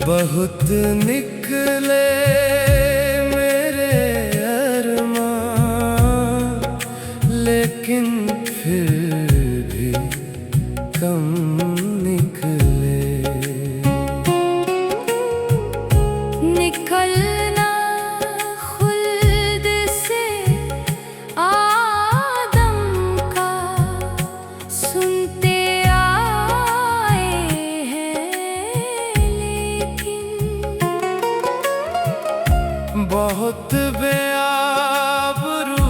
बहुत निकले मेरे अरमान, लेकिन फिर भी कम निकले। निकलना खुल्द से आदम का सुनते आए हैं, लेकिन बहुत बेआबरू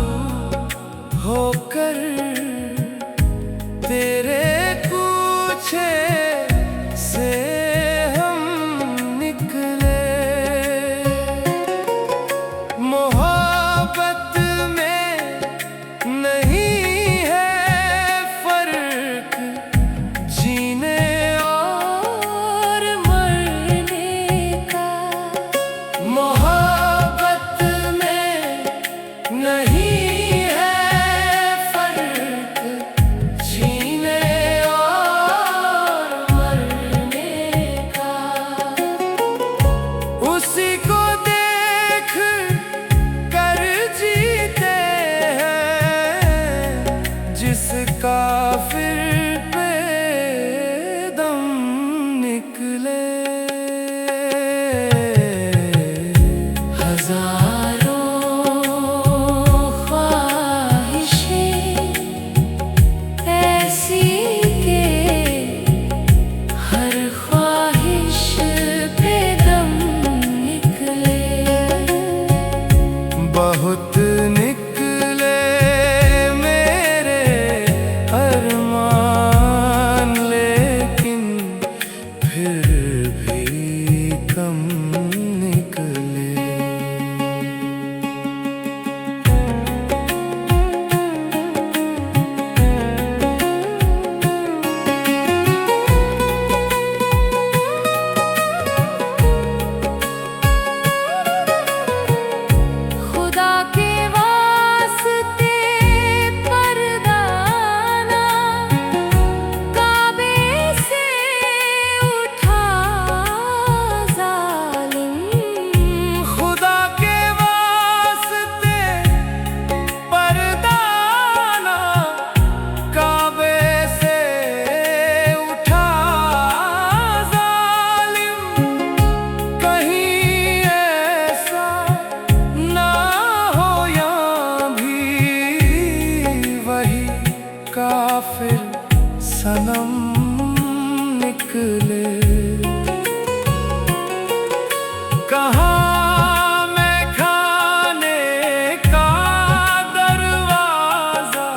होकर तेरे पूछे से हम निकले। मोहब्बत में नहीं है फर्क जीने और मरने का। मोहब्बत में नहीं है फर्क जीने और मरने का। उसी को देख कर जीते हैं जिसका फिर पे दम निकले। हजारों ख्वाहिशें ऐसी के हर ख्वाहिश पे दम निकले। बहुत निकले मेरे अरमान, लेकिन फिर भी कम निकले। खुदा के वास्ते परदाना काबे से उठा जालिम। खुदा के वास्ते परदाना काबे से उठा जालिम। कहीं ऐसा ना हो यहाँ भी वही काफिर सनम निकले। कहाँ मैं खाने का दरवाजा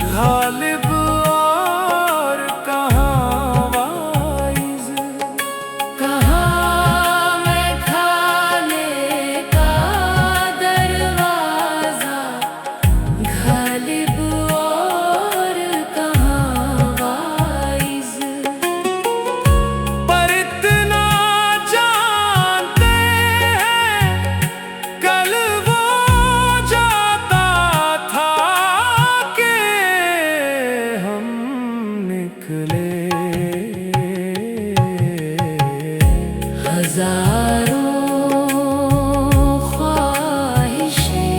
गालिब और कहाँ वाइज। कहाँ मैं खाने का दरवाजा गालिब और कहाँ वाइज। पर इतना जानते हैं कल वो जाता था कि हम निकले। हजारों ख्वाहिशें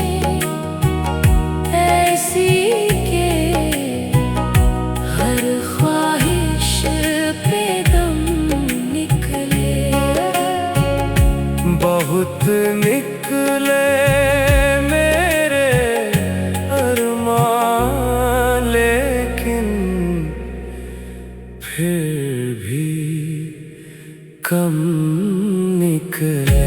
ऐसी के हर ख्वाहिश पे दम निकले। बहुत निकले मेरे अरमान, लेकिन फिर भी कम निकले।